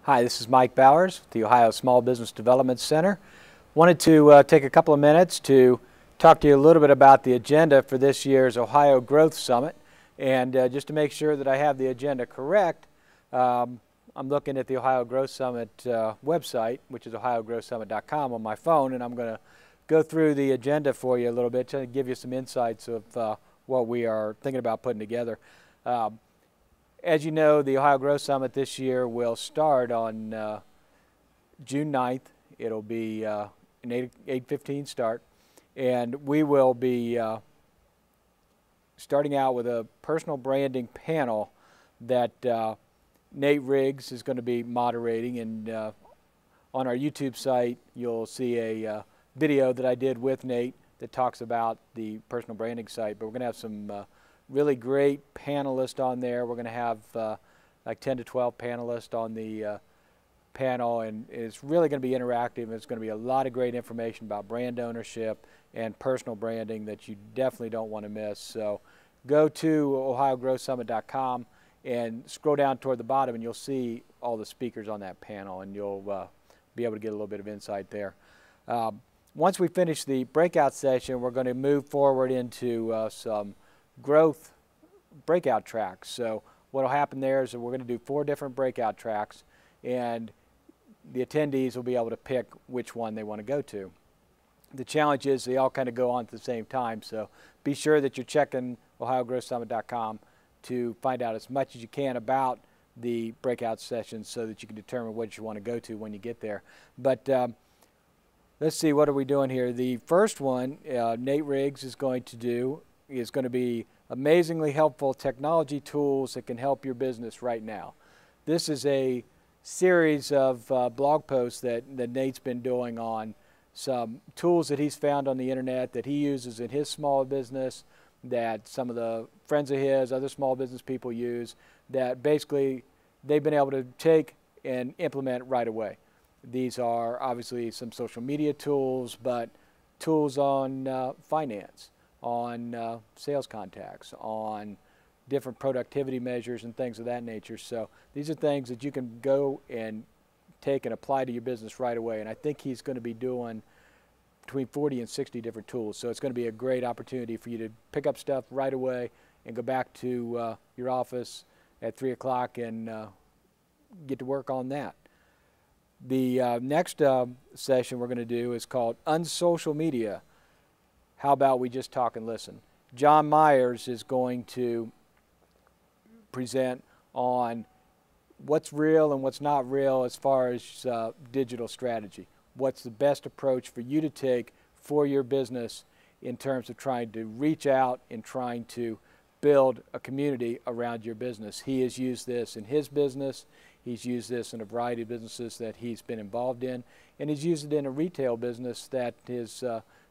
Hi, this is Mike Bowers with the Ohio Small Business Development Center. Wanted to take a couple of minutes to talk to you a little bit about the agenda for this year's Ohio Growth Summit. And just to make sure that I have the agenda correct, I'm looking at the Ohio Growth Summit website, which is ohiogrowthsummit.com on my phone, and I'm going to go through the agenda for you a little bit to give you some insights of what we are thinking about putting together. As you know, the Ohio Growth Summit this year will start on June 9th. It'll be an 8:15 start, and we will be starting out with a personal branding panel that Nate Riggs is going to be moderating, and on our YouTube site you'll see a video that I did with Nate that talks about the personal branding site, but we're going to have some really great panelists on there. We're going to have like 10 to 12 panelists on the panel, and it's really going to be interactive. It's going to be a lot of great information about brand ownership and personal branding that you definitely don't want to miss. So go to ohiogrowthsummit.com and scroll down toward the bottom, and you'll see all the speakers on that panel, and you'll be able to get a little bit of insight there. Once we finish the breakout session, we're going to move forward into some growth breakout tracks. So what will happen there is that we're going to do 4 different breakout tracks, and the attendees will be able to pick which one they want to go to. The challenge is they all kind of go on at the same time, so be sure that you're checking ohiogrowthsummit.com to find out as much as you can about the breakout sessions so that you can determine what you want to go to when you get there. But let's see, what are we doing here? The first one, Nate Riggs is going to be amazingly helpful technology tools that can help your business right now. This is a series of blog posts that Nate's been doing on some tools that he's found on the internet that he uses in his small business, that some of the friends of his, other small business people use, that basically they've been able to take and implement right away. These are obviously some social media tools, but tools on finance, on sales contacts, on different productivity measures and things of that nature. So these are things that you can go and take and apply to your business right away. And I think he's going to be doing between 40 and 60 different tools. So it's going to be a great opportunity for you to pick up stuff right away and go back to your office at 3 o'clock and get to work on that. The next session we're going to do is called Unsocial Media. How about we just talk and listen? John Myers is going to present on what's real and what's not real as far as digital strategy. What's the best approach for you to take for your business in terms of trying to reach out and trying to build a community around your business. He has used this in his business. He's used this in a variety of businesses that he's been involved in, and he's used it in a retail business that his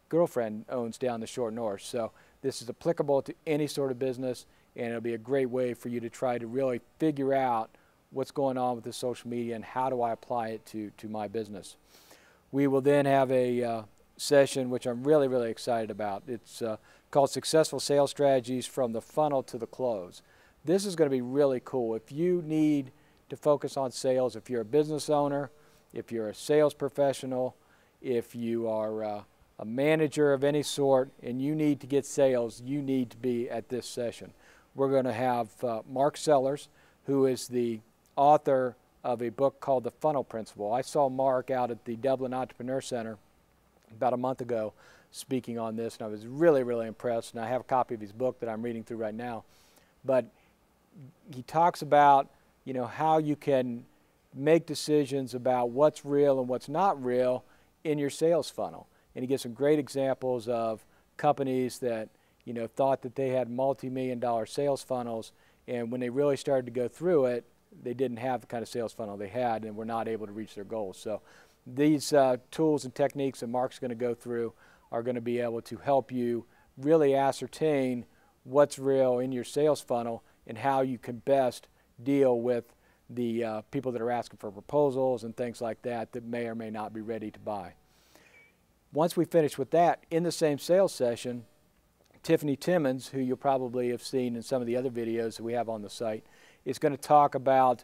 girlfriend owns down the short north. So this is applicable to any sort of business, and it'll be a great way for you to try to really figure out what's going on with the social media and how do I apply it to my business. We will then have a session which I'm really, really excited about. It's called Successful Sales Strategies from the Funnel to the Close. This is going to be really cool. If you need to focus on sales, if you're a business owner, if you're a sales professional, if you are a manager of any sort and you need to get sales, you need to be at this session. We're going to have Mark Sellers, who is the author of a book called The Funnel Principle. I saw Mark out at the Dublin Entrepreneur Center about a month ago speaking on this, and I was really, really impressed, and I have a copy of his book that I'm reading through right now. But he talks about, you know, how you can make decisions about what's real and what's not real in your sales funnel. And he gives some great examples of companies that, you know, thought that they had multi-million-dollar sales funnels, and when they really started to go through it, they didn't have the kind of sales funnel they had and were not able to reach their goals. So these tools and techniques that Mark's going to go through are going to be able to help you really ascertain what's real in your sales funnel and how you can best deal with the people that are asking for proposals and things like that that may or may not be ready to buy. Once we finish with that, in the same sales session, Tiffany Timmons, who you'll probably have seen in some of the other videos that we have on the site, is going to talk about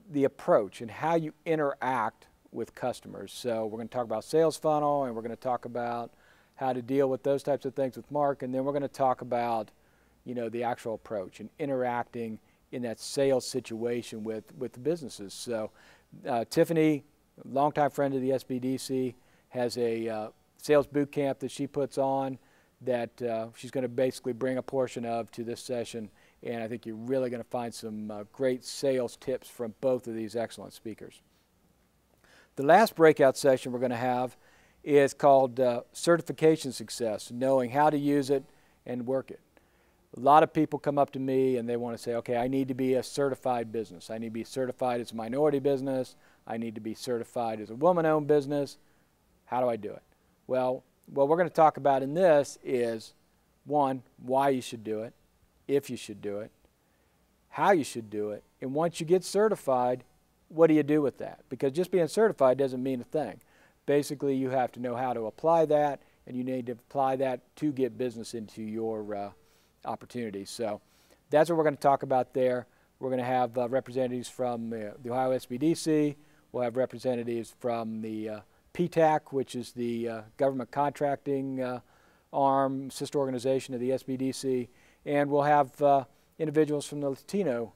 the approach and how you interact with customers. So we're going to talk about sales funnel, and we're going to talk about how to deal with those types of things with Mark, and then we're going to talk about, you know, the actual approach and interacting in that sales situation with the businesses. So Tiffany, longtime friend of the SBDC, has a sales boot camp that she puts on that she's going to basically bring a portion of to this session, and I think you're really going to find some great sales tips from both of these excellent speakers. The last breakout session we're going to have is called Certification Success, knowing how to use it and work it. A lot of people come up to me and they want to say, okay, I need to be a certified business. I need to be certified as a minority business. I need to be certified as a woman-owned business. How do I do it? Well, what we're going to talk about in this is, one, why you should do it, if you should do it, how you should do it, and once you get certified, what do you do with that? Because just being certified doesn't mean a thing. Basically, you have to know how to apply that, and you need to apply that to get business into your opportunities. So that's what we're going to talk about there. We're going to have representatives from the Ohio SBDC. We'll have representatives from the PTAC, which is the government contracting arm, sister organization of the SBDC, and we'll have individuals from the Latino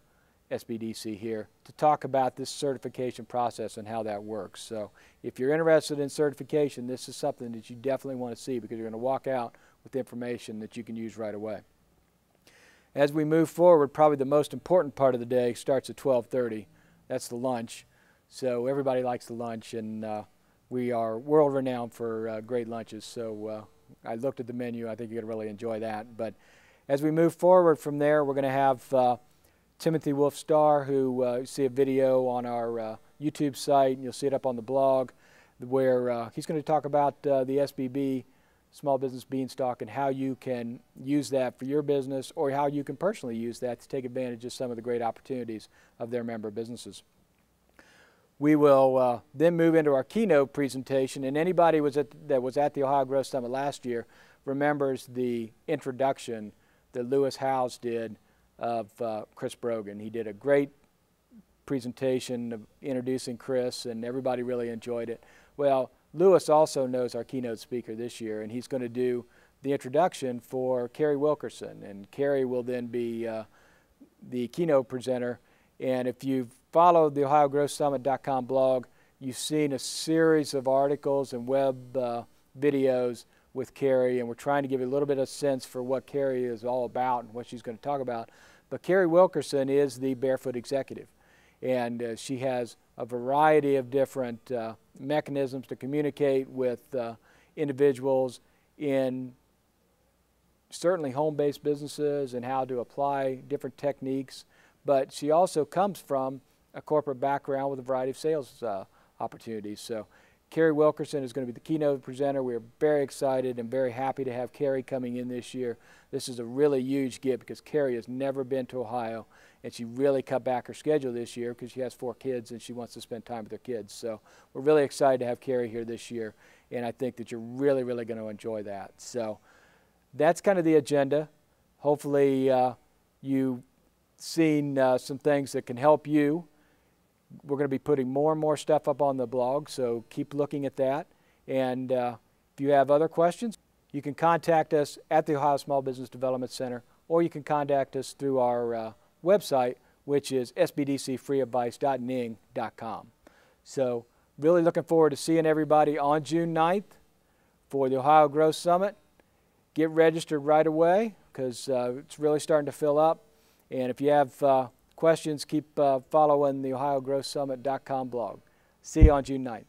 SBDC here to talk about this certification process and how that works. So if you're interested in certification, this is something that you definitely want to see, because you're going to walk out with information that you can use right away. As we move forward, probably the most important part of the day starts at 12:30. That's the lunch. So everybody likes the lunch, and we are world renowned for great lunches. So I looked at the menu. I think you're going to really enjoy that. But as we move forward from there, we're going to have Timothy Wolf-Starr, who you see a video on our YouTube site, and you'll see it up on the blog, where he's going to talk about the SBB, Small Business Beanstalk, and how you can use that for your business, or how you can personally use that to take advantage of some of the great opportunities of their member businesses. We will then move into our keynote presentation, and anybody that was at the Ohio Growth Summit last year remembers the introduction that Lewis Howes did of Chris Brogan. He did a great presentation of introducing Chris, and everybody really enjoyed it. Well, Lewis also knows our keynote speaker this year, and he's going to do the introduction for Carrie Wilkerson, and Carrie will then be the keynote presenter. And if you've followed the OhioGrowthSummit.com blog, you've seen a series of articles and web videos with Carrie, and we're trying to give you a little bit of sense for what Carrie is all about and what she's going to talk about. But Carrie Wilkerson is the Barefoot Executive, and she has a variety of different mechanisms to communicate with individuals in certainly home-based businesses and how to apply different techniques. But she also comes from a corporate background with a variety of sales opportunities. So Carrie Wilkerson is going to be the keynote presenter. We're very excited and very happy to have Carrie coming in this year. This is a really huge gift, because Carrie has never been to Ohio, and she really cut back her schedule this year because she has 4 kids and she wants to spend time with her kids. So we're really excited to have Carrie here this year, and I think that you're really, really going to enjoy that. So that's kind of the agenda. Hopefully you've seen some things that can help you. We're going to be putting more and more stuff up on the blog, so keep looking at that. And if you have other questions, you can contact us at the Ohio Small Business Development Center, or you can contact us through our website, which is sbdcfreeadvice.ning.com. So really looking forward to seeing everybody on June 9th for the Ohio Growth Summit. Get registered right away, because it's really starting to fill up. And if you have questions, keep following the OhioGrowthSummit.com blog. See you on June 9th.